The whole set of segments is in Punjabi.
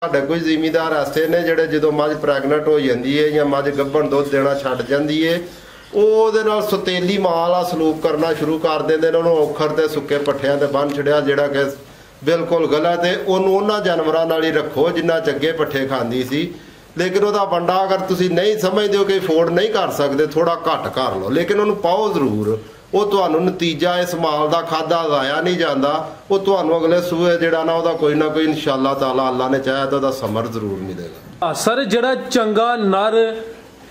ਸਾਡੇ ਕੋਈ ਜ਼ਿਮੀਦਾਰ ਐਸੇ ਨੇ ਜਿਹੜੇ ਜਦੋਂ ਮੱਝ ਪ੍ਰੈਗਨੈਂਟ ਹੋ ਜਾਂਦੀ ਹੈ ਜਾਂ ਮੱਝ ਗੱਭਣ ਦੁੱਧ ਦੇਣਾ ਛੱਡ ਜਾਂਦੀ ਹੈ ਉਹਦੇ ਨਾਲ ਸਤੇਲੀ ਮਾਲ ਆ ਸਲੂਕ ਕਰਨਾ ਸ਼ੁਰੂ ਕਰ ਦਿੰਦੇ ਨੇ। ਉਹਨੂੰ ਔਖਰ ਤੇ ਸੁੱਕੇ ਪੱਠਿਆਂ ਤੇ ਬੰਨ੍ਹ ਛੜਿਆ ਜਿਹੜਾ ਕਿ ਬਿਲਕੁਲ ਗਲਤ ਹੈ। ਉਹਨੂੰ ਉਹਨਾਂ ਜਾਨਵਰਾਂ ਨਾਲ ਹੀ ਰੱਖੋ ਜਿੰਨਾ ਚੰਗੇ ਪੱਠੇ ਖਾਂਦੀ ਸੀ। ਲੇਕਿਨ ਉਹਦਾ ਵੰਡਾ ਅਗਰ ਤੁਸੀਂ ਨਹੀਂ ਸਮਝਦੇ ਹੋ ਕਿ ਅਫੋਰਡ ਨਹੀਂ ਕਰ ਸਕਦੇ ਥੋੜਾ ਘੱਟ ਕਰ ਲਓ, ਲੇਕਿਨ ਉਹਨੂੰ ਪਾਓ ਜ਼ਰੂਰ। ਉਹ ਤੁਹਾਨੂੰ ਨਤੀਜਾ ਇਸ ਮਾਲ ਦਾ ਖਾਦਾ ਜ਼ਾਇਆ ਨਹੀਂ ਜਾਂਦਾ। ਉਹ ਤੁਹਾਨੂੰ ਅਗਲੇ ਸੂਏ ਜਿਹੜਾ ਨਾ ਉਹਦਾ ਕੋਈ ਨਾ ਕੋਈ ਇਨਸ਼ਾਅੱਲਾ ਤਾਲਾ ਅੱਲਾ ਨੇ ਚਾਹਿਆ ਤਾਂ ਉਹਦਾ ਸਮਰ ਜ਼ਰੂਰ ਮਿਲੇਗਾ। ਸਰ ਜਿਹੜਾ ਚੰਗਾ ਨਰ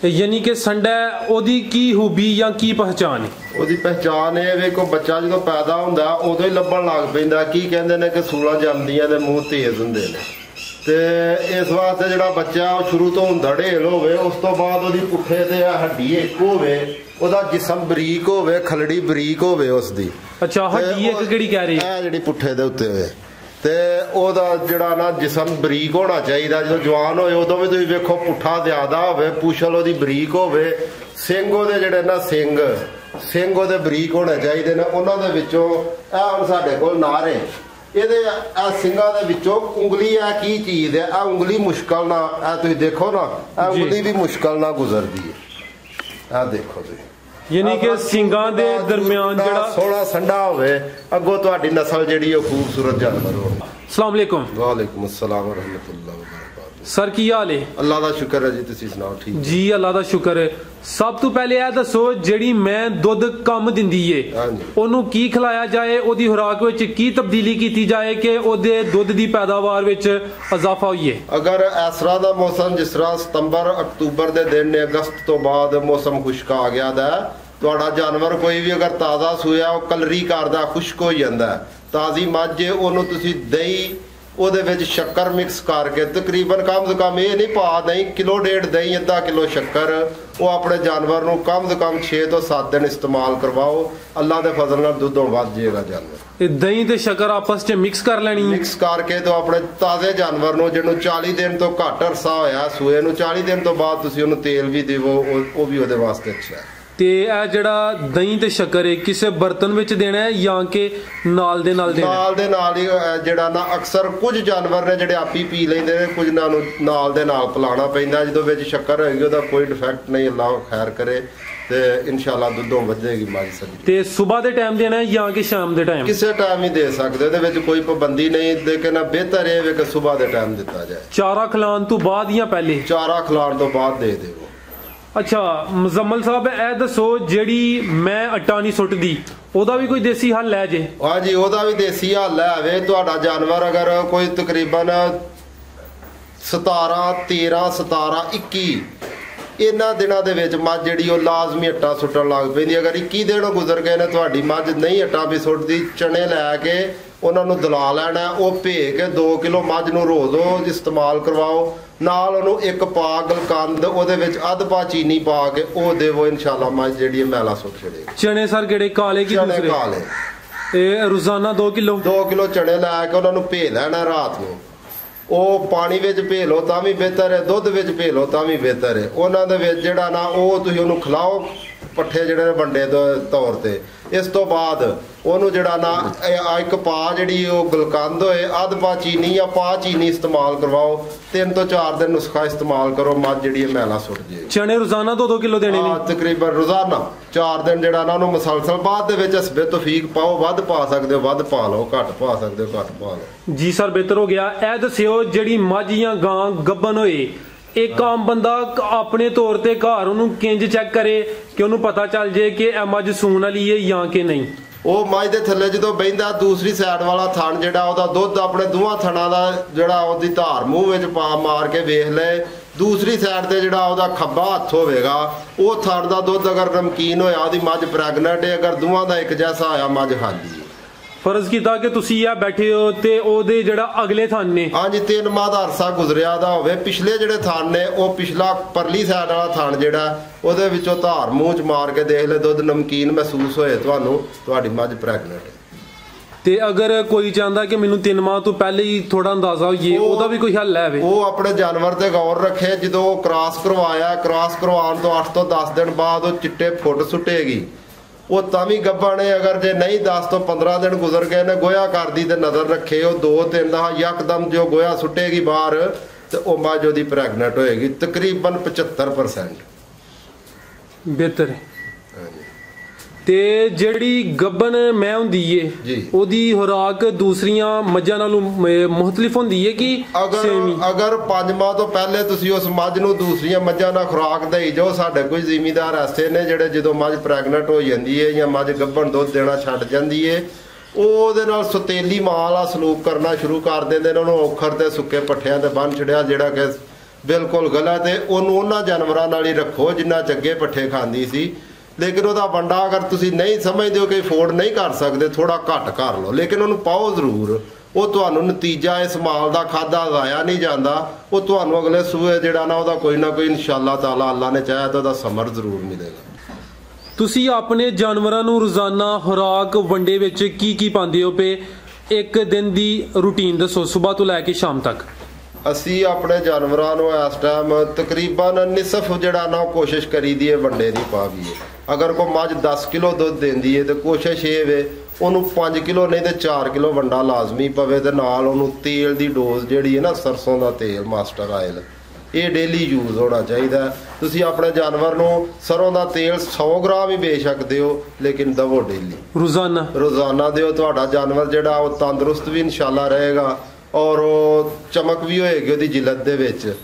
ਯਾਨੀ ਕਿ ਸੰਡਾ ਉਹਦੀ ਕੀ ਖੂਬੀ ਜਾਂ ਕੀ ਪਹਿਚਾਨ ਹੈ? ਉਹਦੀ ਪਹਿਚਾਨ ਇਹ ਵੇ ਕੋਈ ਬੱਚਾ ਜਦੋਂ ਪੈਦਾ ਹੁੰਦਾ ਉਦੋਂ ਹੀ ਲੱਭਣ ਲੱਗ ਪੈਂਦਾ। ਕੀ ਕਹਿੰਦੇ ਨੇ ਕਿ ਸੂਲਾਂ ਜੰਮਦੀਆਂ ਦੇ ਮੂੰਹ ਤੇਜ਼ ਹੁੰਦੇ ਨੇ, ਤੇ ਇਸ ਵਾਸਤੇ ਜਿਹੜਾ ਬੱਚਾ ਉਹ ਸ਼ੁਰੂ ਤੋਂ ਧੜੇਲ ਹੋਵੇ, ਉਸ ਤੋਂ ਬਾਅਦ ਉਹਦੀ ਪੁੱਠੇ ਤੇ ਹੱਡੀ ਇੱਕ ਹੋਵੇ, ਉਹਦਾ ਜਿਸਮ ਬਰੀਕ ਹੋਵੇ, ਖਲੜੀ ਬਰੀਕ ਹੋਵੇ ਉਸਦੀ। ਅੱਛਾ, ਹੱਡੀ ਇੱਕ ਕਿਹੜੀ ਕਹਿ ਰਹੀ ਹੈ? ਜਿਹੜੀ ਪੁੱਠੇ ਦੇ ਉੱਤੇ ਹੋਵੇ ਤੇ ਉਹਦਾ ਜਿਹੜਾ ਨਾ ਜਿਸਮ ਬਰੀਕ ਹੋਣਾ ਚਾਹੀਦਾ। ਜਦੋਂ ਜਵਾਨ ਹੋਏ ਉਦੋਂ ਵੀ ਤੁਸੀਂ ਵੇਖੋ ਪੁੱਠਾ ਜ਼ਿਆਦਾ ਹੋਵੇ, ਪੁਛਲ ਉਹਦੀ ਬਰੀਕ ਹੋਵੇ, ਸਿੰਘ ਉਹਦੇ ਜਿਹੜੇ ਨਾ ਸਿੰਘ ਉਹਦੇ ਬਰੀਕ ਹੋਣੇ ਚਾਹੀਦੇ ਨੇ। ਉਹਨਾਂ ਦੇ ਵਿੱਚੋਂ ਇਹ ਹੁਣ ਸਾਡੇ ਕੋਲ ਨਾਰ ਹੈ, ਇਹਦੇ ਆ ਸਿੰਘਾਂ ਦੇ ਵਿੱਚੋਂ ਉਂਗਲੀ ਆ ਕੀ ਚੀਜ਼ ਹੈ? ਆ ਉਂਗਲੀ ਮੁਸ਼ਕਲ ਨਾਲ ਇਹ ਤੁਸੀਂ ਦੇਖੋ ਨਾ, ਇਹ ਉਂਗਲੀ ਵੀ ਮੁਸ਼ਕਲ ਨਾਲ ਗੁਜ਼ਰਦੀ ਹੈ। ਆ ਦੇਖੋ ਤੁਸੀਂ, ਯਾਨੀ ਕਿ ਸਿੰਘਾਂ ਦੇ ਦਰਮਿਆਨ ਜਿਹੜਾ ਸੋਹਣਾ ਸੰਡਾ ਹੋਵੇ, ਅੱਗੋਂ ਤੁਹਾਡੀ ਨਸਲ ਜਿਹੜੀ ਉਹ ਖੂਬਸੂਰਤ ਜਾਨਵਰ ਹੋ। अस्सलाम वालेकुम। वालेकुम अस्सलाम रहमतुल्लाह सर की हाल है? अल्लाह दा शुक्र है जी, तुसी सुनाओ? ठीक जी, अल्लाह दा शुक्र है। सब तो पहले यह दसो ਜਿਹੜੀ ਮੈਂ ਦੁੱਧ ਕਮ ਦਿੰਦੀ ਏ ਉਹਨੂੰ ਕੀ ਖਿਲਾਇਆ ਜਾਏ, ਉਹਦੀ ਖੁਰਾਕ ਵਿੱਚ ਕੀ ਤਬਦੀਲੀ ਕੀਤੀ ਜਾਏ ਕਿ ਉਹਦੇ ਦੁੱਧ ਦੀ ਪੈਦਾਵਾਰ ਵਿੱਚ ਇਜ਼ਾਫਾ ਹੋਈਏ? ਅਗਰ ਇਸ ਤਰ੍ਹਾਂ ਦਾ ਮੌਸਮ ਜਿਸ ਤਰ੍ਹਾਂ ਸਤੰਬਰ ਅਕਤੂਬਰ ਦੇ ਦਿਨ ਨੇ, ਅਗਸਤ ਤੋਂ ਬਾਅਦ ਮੌਸਮ ਖੁਸ਼ਕ ਆ ਗਿਆ ਦਾ, ਤੁਹਾਡਾ ਜਾਨਵਰ ਕੋਈ ਵੀ ਅਗਰ ਤਾਜ਼ਾ ਸੂਇਆ ਉਹ ਕਲਰੀ ਕਰਦਾ, ਖੁਸ਼ਕ ਹੋ ਜਾਂਦਾ, ਤਾਜ਼ੀ ਮੱਝ ਉਹਨੂੰ ਤੁਸੀਂ ਦਹੀਂ ਉਹਦੇ ਵਿੱਚ ਸ਼ੱਕਰ ਮਿਕਸ ਕਰਕੇ ਤਕਰੀਬਨ ਕਮ ਤੋਂ ਕਮ ਇਹ ਨਹੀਂ ਪਾ ਦਹੀਂ ਕਿਲੋ ਡੇਢ ਦਹੀਂ ਅੱਧਾ ਕਿਲੋ ਸ਼ੱਕਰ, ਉਹ ਆਪਣੇ ਜਾਨਵਰ ਨੂੰ ਕਮ ਤੋਂ ਕਮ 6 ਤੋਂ 7 ਦਿਨ ਇਸਤੇਮਾਲ ਕਰਵਾਓ। ਅੱਲਾ ਦੇ ਫਜ਼ਲ ਨਾਲ ਦੁੱਧੋਂ ਵੱਧ ਜਾਏਗਾ ਜਾਨਵਰ। ਇਹ ਦਹੀਂ ਤੇ ਸ਼ੱਕਰ ਆਪਸ ਚ ਮਿਕਸ ਕਰ ਲੈਣੀ, ਮਿਕਸ ਕਰਕੇ ਤੋਂ ਆਪਣੇ ਤਾਜ਼ੇ ਜਾਨਵਰ ਨੂੰ ਜਿਹਨੂੰ 40 ਦਿਨ ਤੋਂ ਘੱਟ ਅਰਸਾ ਹੋਇਆ ਸੂਏ ਨੂੰ, 40 ਦਿਨ ਤੋਂ ਬਾਅਦ ਤੁਸੀਂ ਉਹਨੂੰ ਤੇਲ ਵੀ ਦੇਵੋ, ਉਹ ਵੀ ਉਹਦੇ ਵਾਸਤੇ ਅੱਛਾ ਹੈ। ਤੇ ਇਹ ਜਿਹੜਾ ਦਹੀਂ ਤੇ ਸ਼ੱਕਰ ਹੈ ਕਿਸੇ ਬਰਤਨ ਵਿੱਚ ਦੇਣਾ ਹੈ ਜਾਂ ਕਿ ਨਾਲ ਦੇ ਨਾਲ ਦੇਣਾ? ਨਾਲ ਦੇ ਨਾਲ ਹੀ ਜਿਹੜਾ ਨਾ ਅਕਸਰ ਕੁਝ ਜਾਨਵਰ ਨੇ ਜਿਹੜੇ ਆਪੀ ਪੀ ਲੈਂਦੇ ਨੇ, ਕੁਝ ਨੂੰ ਨਾਲ ਦੇ ਨਾਲ ਪਿਲਾਉਣਾ ਪੈਂਦਾ। ਜਦੋਂ ਵਿੱਚ ਸ਼ੱਕਰ ਹੋਏਗੀ ਉਹਦਾ ਕੋਈ ਡਿਫੈਕਟ ਨਹੀਂ, ਅੱਲਾਹ ਖੈਰ ਕਰੇ, ਤੇ ਇਨਸ਼ਾਅੱਲਾ ਦੁੱਧੋਂ ਵਧੇਗੀ ਮੱਝ ਸੱਜੀ। ਤੇ ਸਵੇਰ ਦੇ ਟਾਈਮ ਦੇਣਾ ਹੈ ਜਾਂ ਕਿ ਸ਼ਾਮ ਦੇ ਟਾਈਮ? ਕਿਸੇ ਟਾਈਮ ਹੀ ਦੇ ਸਕਦੇ, ਉਹਦੇ ਵਿੱਚ ਕੋਈ ਪਾਬੰਦੀ ਨਹੀਂ, ਲੇਕਿਨ ਬਿਹਤਰ ਇਹ ਵੇ ਕਿ ਸਵੇਰ ਦੇ ਟਾਈਮ ਦਿੱਤਾ ਜਾਏ। ਚਾਰਾ ਖਿਲਾਉਣ ਤੋਂ ਬਾਅਦ ਜਾਂ ਪਹਿਲੇ? ਚਾਰਾ ਖਿਲਾਉਣ ਤੋਂ ਬਾਅਦ ਦੇ ਦੇਵੋ। ਅੱਛਾ ਮੁਜ਼ਮਲ ਸਾਹਿਬ, ਇਹ ਦੱਸੋ ਜਿਹੜੀ ਮੈਂ ਆਟਾ ਨਹੀਂ ਸੁੱਟਦੀ ਉਹਦਾ ਵੀ ਕੋਈ ਦੇਸੀ ਹੱਲ ਹੈ ਜੇ? ਹਾਂਜੀ, ਉਹਦਾ ਵੀ ਦੇਸੀ ਹੱਲ ਹੈ। ਤੁਹਾਡਾ ਜਾਨਵਰ ਅਗਰ ਕੋਈ ਤਕਰੀਬਨ 17, 13, 17, 21 ਇਹਨਾਂ ਦਿਨਾਂ ਦੇ ਵਿੱਚ ਮੱਝ ਜਿਹੜੀ ਉਹ ਲਾਜ਼ਮੀ ਆਟਾ ਸੁੱਟਣ ਲੱਗ ਪੈਂਦੀ। ਅਗਰ 21 ਦਿਨ ਗੁਜ਼ਰ ਗਏ ਨੇ ਤੁਹਾਡੀ ਮੱਝ ਨਹੀਂ ਆਟਾ ਵੀ ਸੁੱਟਦੀ, ਚਣੇ ਲੈ ਕੇ ਉਹਨਾਂ ਨੂੰ ਦਲਾ ਲੈਣਾ, ਉਹ ਭੇ ਕੇ 2 ਕਿਲੋ ਮੱਝ ਨੂੰ ਰੋਜ਼ ਇਸਤੇਮਾਲ ਕਰਵਾਓ। ਨਾਲ ਉਹਨੂੰ ਇੱਕ ਪਾ ਗਲਕੰਦ, ਉਹਦੇ ਵਿੱਚ ਅੱਧ ਪਾ ਚੀਨੀ ਪਾ ਕੇ ਉਹ ਦੇਵੋ, ਇਨਸ਼ਾਅੱਲਾ ਮੱਝ ਜਿਹੜੀ ਮੈਲਾ ਸੁੱਟ ਛੜੇਗੀ। ਚਣੇ ਸਰ ਕਿਹੜੇ, ਕਾਲੇ ਕੀ ਦੂਸਰੇ? ਕਾਲੇ। ਇਹ ਰੋਜ਼ਾਨਾ 2 ਕਿਲੋ ਚਣੇ ਲੈ ਕੇ ਉਹਨਾਂ ਨੂੰ ਭੇ ਲੈਣਾ ਰਾਤ ਨੂੰ। ਉਹ ਪਾਣੀ ਵਿੱਚ ਭੇ ਲਓ ਤਾਂ ਵੀ ਬਿਹਤਰ ਹੈ, ਦੁੱਧ ਵਿੱਚ ਭੇ ਲਓ ਤਾਂ ਵੀ ਬਿਹਤਰ ਹੈ। ਉਹਨਾਂ ਦੇ ਵਿੱਚ ਜਿਹੜਾ ਨਾ ਉਹ ਤੁਸੀਂ ਉਹਨੂੰ ਖਿਲਾਓ ਪੱਠੇ ਜਿਹੜੇ ਨੇ ਵੰਡੇ ਤੌਰ ਤੇ। ਇਸ ਤੋਂ ਬਾਅਦ ਉਹਨੂੰ ਜਿਹੜਾ ਨਾ ਇੱਕ ਪਾ ਜਿਹੜੀ ਉਹ ਗਲਕੰਦ ਹੋਏ, ਅੱਧ ਪਾ ਚੀਨੀ ਜਾਂ ਪਾ ਚੀਨੀ ਇਸਤੇਮਾਲ ਕਰਵਾਓ। 3 ਤੋਂ 4 ਦਿਨ ਨੁਸਖਾ ਇਸਤੇਮਾਲ ਕਰੋ, ਮੱਝ ਜਿਹੜੀ ਹੈ ਮੈਲਾ ਸੁੱਟ ਜੇ। ਚਣੇ ਰੋਜ਼ਾਨਾ 2 ਕਿਲੋ ਦੇਣੇ ਨੇ? ਤਕਰੀਬਨ ਰੋਜ਼ਾਨਾ 4 ਦਿਨ ਜਿਹੜਾ ਨਾ ਉਹਨੂੰ ਮਸਲਸਲ। ਬਾਅਦ ਦੇ ਵਿੱਚ ਹਸਬੇ ਤੌਫੀਕ ਪਾਓ, ਵੱਧ ਪਾ ਸਕਦੇ ਹੋ ਵੱਧ ਪਾ ਲਓ, ਘੱਟ ਪਾ ਸਕਦੇ ਹੋ ਘੱਟ ਪਾ ਲਓ। ਜੀ ਸਰ, ਬਿਹਤਰ ਹੋ ਗਿਆ। ਇਹ ਦੱਸਿਓ ਜਿਹੜੀ ਮੱਝ ਜਾਂ ਗਾਂ ਗੱਭਣ ਹੋਏ, ਇੱਕ ਆਮ ਬੰਦਾ ਆਪਣੇ ਤੌਰ ਤੇ ਘਰ ਉਹਨੂੰ ਕਿੰਜ ਚੈੱਕ ਕਰੇ ਕਿ ਉਹਨੂੰ ਪਤਾ ਚੱਲ ਜੇ ਕਿ ਇਹ ਮੱਝ ਸੂਣ ਵਾਲੀ ਹੈ ਜਾਂ ਕਿ ਨਹੀਂ? ਉਹ ਮੱਝ ਦੇ ਥੱਲੇ ਜਦੋਂ ਬਹਿੰਦਾ ਦੂਸਰੀ ਸਾਈਡ ਵਾਲਾ ਥਣ ਜਿਹੜਾ ਉਹਦਾ ਦੁੱਧ ਆਪਣੇ ਦੋਵਾਂ ਥਣਾਂ ਦਾ ਜਿਹੜਾ ਉਹਦੀ ਧਾਰ ਮੂੰਹ ਵਿੱਚ ਪਾ ਮਾਰ ਕੇ ਵੇਖ ਲਏ। ਦੂਸਰੀ ਸਾਈਡ ਤੇ ਜਿਹੜਾ ਉਹਦਾ ਖੱਬਾ ਹੱਥ ਹੋਵੇਗਾ, ਉਹ ਥਣ ਦਾ ਦੁੱਧ ਅਗਰ ਨਮਕੀਨ ਹੋਇਆ ਉਹਦੀ ਮੱਝ ਪ੍ਰੈਗਨੈਂਟ ਹੈ, ਅਗਰ ਦੋਵਾਂ ਦਾ ਇੱਕ ਜੈਸਾ ਹੋਇਆ ਮੱਝ ਖਾਲੀ ਹੈ। ਫਰਜ਼ ਕੀਤਾ ਕਿ ਤੁਸੀਂ ਆ ਬੈਠੇ ਹੋ ਤੇ ਉਹਦੇ ਜਿਹੜਾ ਅਗਲੇ ਥਣ ਨੇ, ਹਾਂਜੀ 3 ਮਾਹ ਦਾ ਅਰਸਾ ਗੁਜ਼ਰਿਆ ਦਾ ਹੋਵੇ, ਪਿਛਲੇ ਜਿਹੜੇ ਥਣ ਨੇ ਉਹ ਪਿਛਲਾ ਪਰਲੀ ਸਾਈਡ ਵਾਲਾ ਥਣ ਜਿਹੜਾ ਉਹਦੇ ਵਿੱਚੋਂ ਧਾਰ ਮੂੰਹ ਚ ਮਾਰ ਕੇ ਦੇਖ ਲੈ, ਦੁੱਧ ਨਮਕੀਨ ਮਹਿਸੂਸ ਹੋਏ ਤੁਹਾਨੂੰ, ਤੁਹਾਡੀ ਮੱਝ ਪ੍ਰੈਗਨੈਂਟ ਹੈ। ਤੇ ਅਗਰ ਕੋਈ ਚਾਹੁੰਦਾ ਕਿ ਮੈਨੂੰ 3 ਮਾਹ ਤੋਂ ਪਹਿਲੇ ਹੀ ਥੋੜਾ ਅੰਦਾਜ਼ਾ ਹੋਈਏ, ਉਹਦਾ ਵੀ ਕੋਈ ਹੱਲ ਹੈ? ਉਹ ਆਪਣੇ ਜਾਨਵਰ ਤੇ ਗੌਰ ਰੱਖੇ। ਜਦੋਂ ਉਹ ਕ੍ਰਾਸ ਕਰਵਾਇਆ, ਕ੍ਰਾਸ ਕਰਵਾਉਣ ਤੋਂ 8 ਤੋਂ 10 ਦਿਨ ਬਾਅਦ ਉਹ ਚਿੱਟੇ ਫੁੱਟ ਸੁੱਟੇਗੀ, ਉਹ ਤਾਂ ਵੀ ਗੱਭਾ ਨੇ ਅਗਰ ਜੇ ਨਹੀਂ 10 ਤੋਂ 15 ਦਿਨ ਗੁਜ਼ਰ ਗਏ ਨੇ ਗੋਇਆ ਕਰਦੀ ਤੇ ਨਜ਼ਰ ਰੱਖੇ ਉਹ 2-3 ਦਾ ਯਕਦਮ ਜੋ ਗੋਇਆ ਸੁੱਟੇਗੀ ਬਾਹਰ ਤੇ ਉਹ ਮੱਝ ਉਹਦੀ ਪ੍ਰੈਗਨੈਂਟ ਹੋਏਗੀ ਤਕਰੀਬਨ 75%। ਬਿਹਤਰ ਤੇ ਜਿਹੜੀ ਗੱਭਣ ਮੈਂ ਹੁੰਦੀ ਏ ਉਹਦੀ ਖੁਰਾਕ ਦੂਸਰੀਆਂ ਮੱਝਾਂ ਨਾਲੋਂ ਮੁਖਤਲਿਫ ਹੁੰਦੀ ਏ ਕਿ ਅਗਰ 5 ਮਾਹ ਤੋਂ ਪਹਿਲੇ ਤੁਸੀਂ ਉਸ ਮੱਝ ਨੂੰ ਦੂਸਰੀਆਂ ਮੱਝਾਂ ਨਾਲ ਖੁਰਾਕ ਦੇਈ ਜਾਓ। ਸਾਡੇ ਕੋਈ ਜ਼ਿਮੀਂਦਾਰ ਐਸੇ ਨੇ ਜਿਹੜੇ ਜਦੋਂ ਮੱਝ ਪ੍ਰੈਗਨੈਂਟ ਹੋ ਜਾਂਦੀ ਏ ਜਾਂ ਮੱਝ ਗੱਭਣ ਦੁੱਧ ਦੇਣਾ ਛੱਡ ਜਾਂਦੀ ਏ ਉਹ ਉਹਦੇ ਨਾਲ ਸਤੇਲੀ ਮਾਂ ਵਾਲਾ ਸਲੂਕ ਕਰਨਾ ਸ਼ੁਰੂ ਕਰ ਦਿੰਦੇ ਨੇ। ਉਹਨੂੰ ਔਖਰ ਤੇ ਸੁੱਕੇ ਪੱਠਿਆਂ ਤੇ ਬੰਨ੍ਹ ਛੜਿਆ ਜਿਹੜਾ ਕਿ ਬਿਲਕੁਲ ਗਲਤ ਏ। ਉਹਨੂੰ ਉਹਨਾਂ ਜਾਨਵਰਾਂ ਨਾਲ ਹੀ ਰੱਖੋ ਜਿੰਨਾ ਚੰਗੇ ਪੱਠੇ ਖਾਂਦੀ ਸੀ। ਲੇਕਿਨ ਉਹਦਾ ਵੰਡਾ ਅਗਰ ਤੁਸੀਂ ਨਹੀਂ ਸਮਝਦੇ ਹੋ ਕਿ ਅਫੋਰਡ ਨਹੀਂ ਕਰ ਸਕਦੇ ਥੋੜਾ ਘੱਟ ਕਰ ਲਓ ਲੇਕਿਨ ਉਹਨੂੰ ਪਾਓ ਜ਼ਰੂਰ। ਉਹ ਤੁਹਾਨੂੰ ਨਤੀਜਾ ਇਸ ਮਾਲ ਦਾ ਖਾਦਾ ਜ਼ਾਇਆ ਨਹੀਂ ਜਾਂਦਾ। ਉਹ ਤੁਹਾਨੂੰ ਅਗਲੇ ਸੂਏ ਜਿਹੜਾ ਨਾ ਉਹਦਾ ਕੋਈ ਨਾ ਕੋਈ ਇਨਸ਼ਾਅੱਲਾ ਤਾਲਾ ਅੱਲਾ ਨੇ ਚਾਹਿਆ ਤਾਂ ਉਹਦਾ ਸਮਰ ਜ਼ਰੂਰ ਮਿਲੇਗਾ। ਤੁਸੀਂ ਆਪਣੇ ਜਾਨਵਰਾਂ ਨੂੰ ਰੋਜ਼ਾਨਾ ਖੁਰਾਕ ਵੰਡੇ ਵਿੱਚ ਕੀ ਕੀ ਪਾਉਂਦੇ ਹੋ ਪਏ ਇੱਕ ਦਿਨ ਦੀ ਰੂਟੀਨ ਦੱਸੋ ਸਵੇਰ ਤੋਂ ਲੈ ਕੇ ਸ਼ਾਮ ਤੱਕ। ਅਸੀਂ ਆਪਣੇ ਜਾਨਵਰਾਂ ਨੂੰ ਇਸ ਟਾਈਮ ਤਕਰੀਬਨ ਨਿਸਫ ਜਿਹੜਾ ਨਾ ਕੋਸ਼ਿਸ਼ ਕਰੀਦੀ ਹੈ ਵੰਡੇ ਦੀ ਪਾ ਵੀ ਅਗਰ ਕੋਈ ਮੱਝ 10 ਕਿਲੋ ਦੁੱਧ ਦਿੰਦੀ ਹੈ ਤੇ ਕੋਸ਼ਿਸ਼ ਇਹ ਵੇ ਉਹਨੂੰ 5 ਕਿਲੋ ਨਹੀਂ ਤੇ 4 ਕਿਲੋ ਵੰਡਾ ਲਾਜ਼ਮੀ ਪਵੇ ਤੇ ਨਾਲ ਉਹਨੂੰ ਤੇਲ ਦੀ ਡੋਜ਼ ਜਿਹੜੀ ਹੈ ਨਾ ਸਰਸੋਂ ਦਾ ਤੇਲ ਮਾਸਟਰ ਆਇਲ ਇਹ ਡੇਲੀ ਯੂਜ਼ ਹੋਣਾ ਚਾਹੀਦਾ। ਤੁਸੀਂ ਆਪਣੇ ਜਾਨਵਰ ਨੂੰ ਸਰੋਂ ਦਾ ਤੇਲ 100 ਗ੍ਰਾਮ ਹੀ ਦੇ ਸਕਦੇ ਹੋ ਲੇਕਿਨ ਦਵੋ ਡੇਲੀ ਰੋਜ਼ਾਨਾ ਦਿਓ। ਤੁਹਾਡਾ ਜਾਨਵਰ ਜਿਹੜਾ ਉਹ ਤੰਦਰੁਸਤ ਵੀ ਇਨਸ਼ਾਅੱਲਾ ਰਹੇਗਾ ਔਰ ਉਹ ਚਮਕ ਵੀ ਹੋਏਗੀ ਉਹਦੀ ਜਿਲਦ ਦੇ ਵਿੱਚ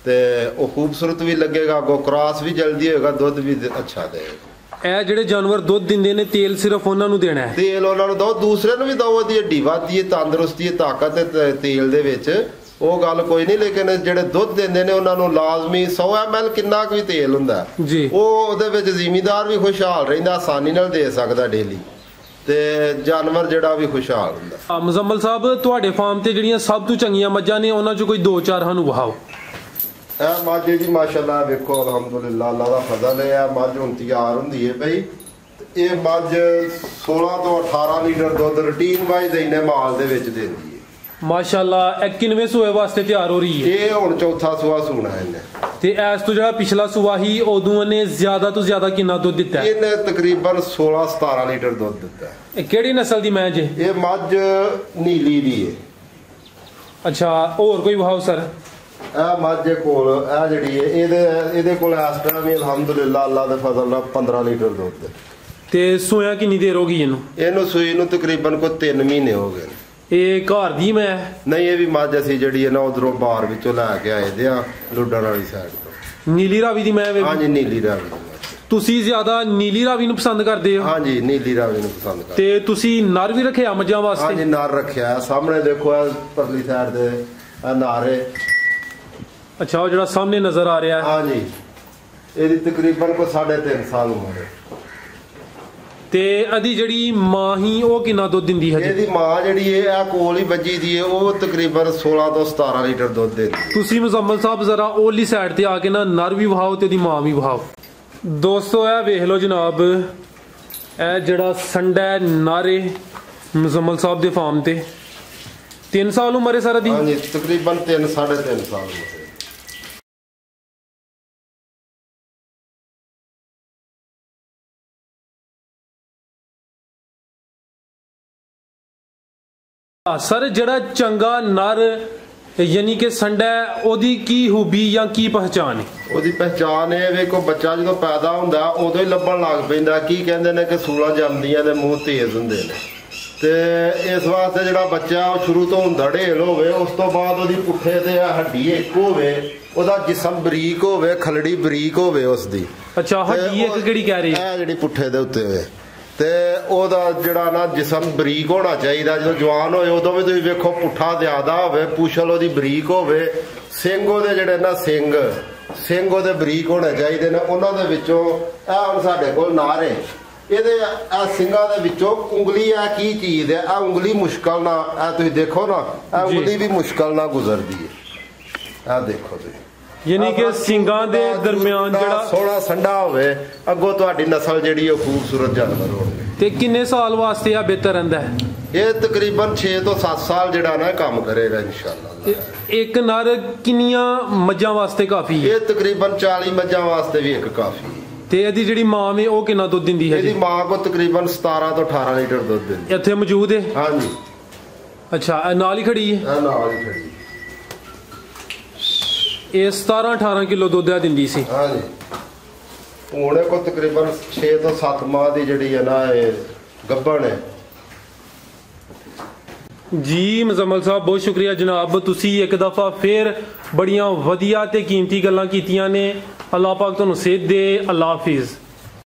ਤੇ ਉਹ ਖੂਬਸੂਰਤ ਵੀ ਲੱਗੇਗਾ। ਅੱਗੋਂ ਕ੍ਰਾਸ ਵੀ ਜਲਦੀ ਹੋਏਗਾ ਦੁੱਧ ਵੀ ਅੱਛਾ ਦੇਗਾ। ਇਹ ਜਿਹੜੇ ਜਾਨਵਰ ਦੁੱਧ ਦਿੰਦੇ ਨੇ ਤੇਲ ਸਿਰਫ ਉਹਨਾਂ ਨੂੰ ਦੇਣਾ ਹੈ? ਤੇਲ ਉਹਨਾਂ ਨੂੰ ਦਿਓ ਦੂਸਰੇ ਨੂੰ ਵੀ ਦਿਓ। ਉਹਦੀ ਹੱਡੀ ਵੱਧਦੀ ਹੈ ਤੰਦਰੁਸਤੀ ਹੈ ਤਾਕਤ ਹੈ ਤੇਲ ਦੇ ਵਿੱਚ ਉਹ ਗੱਲ ਕੋਈ ਨਹੀਂ ਲੇਕਿਨ ਜਿਹੜੇ ਦੁੱਧ ਦਿੰਦੇ ਨੇ ਉਹਨਾਂ ਨੂੰ ਲਾਜ਼ਮੀ 100 ml ਕਿੰਨਾ ਕੁ ਵੀ ਤੇਲ ਹੁੰਦਾ ਉਹ ਉਹਦੇ ਵਿੱਚ ਜ਼ਿਮੀਂਦਾਰ ਵੀ ਖੁਸ਼ਹਾਲ ਰਹਿੰਦਾ ਆਸਾਨੀ ਨਾਲ ਦੇ ਸਕਦਾ ਡੇਲੀ ਤੇ ਜਾਨਵਰ ਜਿਹੜਾ ਵੀ ਖੁਸ਼ਹਾਲ ਹੁੰਦਾ। ਮੁਜ਼ੰਮਲ ਸਾਹਿਬ ਤੁਹਾਡੇ ਫਾਰਮ ਤੇ ਜਿਹੜੀਆਂ ਸਭ ਤੋਂ ਚੰਗੀਆਂ ਮੱਝਾਂ ਨੇ ਉਹਨਾਂ ਚੋਂ ਕੋਈ 2-4 ਸਾਨੂੰ ਵਹਾਓ। ਇਹ ਮੱਝ ਜੀ ਮਾਸ਼ਾਅੱਲਾ ਵੇਖੋ ਅਲਹਮਦੁਲਿਲਾ ਅੱਲਾ ਦਾ ਫਜ਼ਲ ਹੈ। ਇਹ ਮੱਝ ਹੁਣ ਤਿਆਰ ਹੁੰਦੀ ਹੈ ਪਈ। ਇਹ ਮੱਝ 16 ਤੋਂ 18 ਲੀਟਰ ਦੁੱਧ ਰੂਟੀਨ ਵਾਈਜ਼ ਇਹਨੇ ਮਾਲ ਦੇ ਵਿੱਚ ਦਿੰਦੀ ਹੈ ਮਾਸ਼ਾਅੱਲਾ। ਇਹ ਕਿੰਨਵੇਂ ਸੂਏ ਵਾਸਤੇ ਤਿਆਰ ਹੋ ਰਹੀ ਹੈ? ਇਹ ਹੁਣ ਚੌਥਾ ਸੂਆ ਸੂਣਾ ਇਹਨੇ ਤੇ ਇਸ ਤੋਂ ਜਿਹੜਾ ਪਿਛਲਾ ਸੂਆ ਹੀ ਉਦੋਂ ਇਹਨੇ ਜ਼ਿਆਦਾ ਤੋਂ ਜ਼ਿਆਦਾ ਕਿੰਨਾ ਦੁੱਧ ਦਿੱਤਾ? ਇਹਨੇ ਤਕਰੀਬਨ 16-17 ਲੀਟਰ ਦੁੱਧ ਦਿੱਤਾ। ਇਹ ਕਿਹੜੀ ਨਸਲ ਦੀ ਮੱਝ ਹੈ? ਇਹ ਮੱਝ ਨੀਲੀ ਦੀ ਹੈ। ਅੱਛਾ ਹੋਰ ਕੋਈ ਵਹਾਓ ਸਰ? ਇਹ ਮੱਝ ਕੋਲ ਇਹ ਜਿਹੜੀ ਹੈ ਇਹਦੇ ਕੋਲ ਇਸ ਟਾਈਮ ਵੀ ਅਲਹਮਦੁਲਿਲਾ ਅੱਲਾ ਦੇ ਫਜ਼ਲ ਨਾਲ 15 ਲੀਟਰ ਦੁੱਧ ਹੈ। ਤੇ ਸੂਇਆ ਕਿੰਨੀ ਦੇਰ ਹੋ ਗਈ ਇਹਨੂੰ ਸੂਈ ਨੂੰ ਤਕਰੀਬਨ ਕੋਈ 3 ਮਹੀਨੇ ਹੋ ਗਏ। ਇਹ ਘਰ ਦੀ ਮੈਂ ਨਹੀਂ ਇਹ ਵੀ ਮੱਝ ਅਸੀਂ ਜਿਹੜੀ ਹੈ ਨਾ ਉਧਰੋਂ ਬਾਹਰ ਵਿੱਚੋਂ ਲੈ ਕੇ ਆਏ ਦੇ ਆ ਲੁੱਡਣ ਵਾਲੀ ਸਾਈਡ ਤੋਂ। ਨੀਲੀ ਰਾਵੀ ਦੀ ਮੈਂ? ਹਾਂਜੀ ਨੀਲੀ ਰਾਵੀ ਦੀ। ਤੁਸੀਂ ਜ਼ਿਆਦਾ ਨੀਲੀ ਰਾਵੀ ਨੂੰ ਪਸੰਦ ਕਰਦੇ ਹੋ? ਹਾਂਜੀ ਨੀਲੀ ਰਾਵੀ ਨੂੰ ਪਸੰਦ ਕਰਦੇ। ਤੇ ਤੁਸੀਂ ਨਰ ਵੀ ਰੱਖਿਆ ਮੱਝਾਂ ਵਾਸਤੇ? ਹਾਂਜੀ ਨਰ ਰੱਖਿਆ ਸਾਹਮਣੇ ਦੇਖੋ ਇਹ ਪਰਲੀ ਸਾਈਡ ਤੇ ਇਹ ਨਰ ਹੈ। ਅੱਛਾ ਉਹ ਜਿਹੜਾ ਸਾਹਮਣੇ ਨਜ਼ਰ ਆ ਰਿਹਾ ਹੈ? ਹਾਂਜੀ ਇਹਦੀ ਤਕਰੀਬਨ ਕੋਈ 3.5 ਸਾਲ ਉਮਰ ਹੈ। ਤੇ ਇਹਦੀ ਜਿਹੜੀ ਮਾਂ ਹੀ ਉਹ ਕਿੰਨਾ ਦੁੱਧ ਦਿੰਦੀ ਹੈ? ਇਹਦੀ ਮਾਂ ਜਿਹੜੀ ਹੈ ਇਹ ਕੋਲ ਹੀ ਵੱਜੀ ਦੀ ਹੈ ਉਹ ਤਕਰੀਬਨ 16 ਤੋਂ 17 ਲੀਟਰ ਦੁੱਧ ਦਿੰਦੀ। ਤੁਸੀਂ ਮੁਜ਼ੰਮਲ ਸਾਹਿਬ ਜ਼ਰਾ ਉਹਲੀ ਸਾਈਡ ਤੇ ਆ ਕੇ ਨਾ ਨਰ ਵੀ ਵਹਾਓ ਤੇ ਉਹਦੀ ਮਾਂ ਵੀ ਵਹਾਓ। ਦੋਸਤੋ ਇਹ ਵੇਖ ਲਓ ਜਨਾਬ ਇਹ ਜਿਹੜਾ ਸੰਡਾ ਨਰ ਹੈ ਮੁਜ਼ੰਮਲ ਸਾਹਿਬ ਦੇ ਫਾਰਮ ਤੇ 3 ਸਾਲ ਉਮਰ ਹੈ ਸਰ ਦੀ? ਹਾਂਜੀ ਤਕਰੀਬਨ 3-3.5 ਸਾਲ ਉਮਰ। ਸਰ ਜਿਹੜਾ ਚੰਗਾ ਨਰ ਯਾਨੀ ਕਿ ਸੰਡਾ ਉਹਦੀ ਕੀ ਖੂਬੀ ਜਾਂ ਕੀ ਪਹਿਚਾਨ ਹੈ? ਉਹਦੀ ਪਹਿਚਾਨ ਇਹ ਵੇਖੋ ਬੱਚਾ ਜਦੋਂ ਪੈਦਾ ਹੁੰਦਾ ਉਦੋਂ ਹੀ ਲੱਭਣ ਲੱਗ ਪੈਂਦਾ। ਕੀ ਕਹਿੰਦੇ ਨੇ ਕਿ ਸੂਲਾਂ ਜੰਮਦੀਆਂ ਦੇ ਮੂੰਹ ਤੇਜ਼ ਹੁੰਦੇ ਨੇ ਤੇ ਇਸ ਵਾਸਤੇ ਜਿਹੜਾ ਬੱਚਾ ਉਹ ਸ਼ੁਰੂ ਤੋਂ ਧੜੇਲ ਹੋਵੇ ਉਸ ਤੋਂ ਬਾਅਦ ਉਹਦੀ ਪੁੱਠੇ ਤੇ ਹੱਡੀ ਇੱਕ ਹੋਵੇ ਉਹਦਾ ਜਿਸਮ ਬਰੀਕ ਹੋਵੇ ਖਲੜੀ ਬਰੀਕ ਹੋਵੇ ਉਸਦੀ। ਅੱਛਾ ਹੱਡੀ ਇੱਕ ਕਿਹੜੀ ਕਹਿ ਰਹੀ? ਇਹ ਜਿਹੜੀ ਪੁੱਠੇ ਦੇ ਉੱਤੇ ਹੋਵੇ ਤੇ ਉਹਦਾ ਜਿਹੜਾ ਨਾ ਜਿਸਮ ਬਰੀਕ ਹੋਣਾ ਚਾਹੀਦਾ। ਜਦੋਂ ਜਵਾਨ ਹੋਏ ਉਦੋਂ ਵੀ ਤੁਸੀਂ ਵੇਖੋ ਪੁੱਠਾ ਜ਼ਿਆਦਾ ਹੋਵੇ ਪੂਛਲ ਉਹਦੀ ਬਰੀਕ ਹੋਵੇ ਸਿੰਘ ਉਹਦੇ ਜਿਹੜੇ ਨਾ ਸਿੰਘ ਉਹਦੇ ਬਰੀਕ ਹੋਣੇ ਚਾਹੀਦੇ ਨੇ। ਉਹਨਾਂ ਦੇ ਵਿੱਚੋਂ ਇਹ ਹੁਣ ਸਾਡੇ ਕੋਲ ਨਾਰ ਹੈ ਇਹਦੇ ਇਹ ਸਿੰਘਾਂ ਦੇ ਵਿੱਚੋਂ ਉਂਗਲੀ ਆ ਕੀ ਚੀਜ਼ ਹੈ? ਇਹ ਉਂਗਲੀ ਮੁਸ਼ਕਲ ਨਾਲ ਇਹ ਤੁਸੀਂ ਦੇਖੋ ਨਾ ਇਹ ਉਂਗਲੀ ਵੀ ਮੁਸ਼ਕਲ ਨਾਲ ਗੁਜ਼ਰਦੀ ਹੈ। ਇਹ ਦੇਖੋ ਤੁਸੀਂ ਯਾਨੀ ਕਿ ਸਿੰਘਾਂ ਦੇ ਦਰਮਿਆਨ ਜਿਹੜਾ ਸੋਹਣਾ ਸੰਡਾ ਹੋਵੇ ਅੱਗੋਂ ਤੁਹਾਡੀ ਨਸਲ ਜਿਹੜੀ ਉਹ ਖੂਬਸੂਰਤ ਜਾਨਵਰ ਹੋਵੇ। ਤੇ ਕਿੰਨੇ ਸਾਲ ਵਾਸਤੇ ਆ ਬਿਹਤਰ ਰਹਿੰਦਾ ਹੈ? ਇਹ ਤਕਰੀਬਨ 6 ਤੋਂ 7 ਸਾਲ ਜਿਹੜਾ ਨਾ ਕੰਮ ਕਰੇਗਾ ਇਨਸ਼ਾਅੱਲਾ। ਇੱਕ ਨਰ ਕਿੰਨੀਆਂ ਮੱਝਾਂ ਵਾਸਤੇ ਕਾਫੀ ਹੈ? ਇਹ ਤਕਰੀਬਨ 40 ਮੱਝਾਂ ਵਾਸਤੇ ਵੀ ਇੱਕ ਕਾਫੀ। ਤੇ ਇਹਦੀ ਜਿਹੜੀ ਮਾਂ ਵੇ ਉਹ ਕਿੰਨਾ ਦੁੱਧ ਦਿੰਦੀ ਹੈ ਇਹਦੀ ਜੀ? ਮਾਂ ਕੋ ਤਕਰੀਬਨ 17 ਤੋਂ 18 ਲੀਟਰ ਦੁੱਧ ਦਿੰਦੀ। ਇੱਥੇ ਮੌਜੂਦ ਹੈ? ਹਾਂਜੀ। ਅੱਛਾ, ਇਹ ਨਾਲ ਹੀ ਖੜੀ ਹੈ? ਇਹ ਨਾਲ ਹੀ ਖੜੀ। ਇਹ 17-18 ਕਿਲੋ ਦੁੱਧ ਆ ਦਿੰਦੀ ਸੀ। ਹਾਂਜੀ। ਹੁਣ ਕੋ ਤਕਰੀਬਨ 6 ਤੋਂ 7 ਮਾਹ ਦੀ ਜਿਹੜੀ ਹੈ ਨਾ ਇਹ ਗੱਭਣ ਹੈ ਜੀ। ਮੁਜ਼ੰਮਲ ਸਾਹਿਬ ਬਹੁਤ ਸ਼ੁਕਰੀਆ ਜਨਾਬ, ਤੁਸੀਂ ਇੱਕ ਦਫਾ ਫੇਰ ਬੜੀਆਂ ਵਧੀਆ ਤੇ ਕੀਮਤੀ ਗੱਲਾਂ ਕੀਤੀਆਂ ਨੇ। ਅੱਲਾਹ ਪਾਕ ਤੁਹਾਨੂੰ ਸਿਹਤ ਦੇ। ਅੱਲਾਹ ਹਾਫਿਜ਼।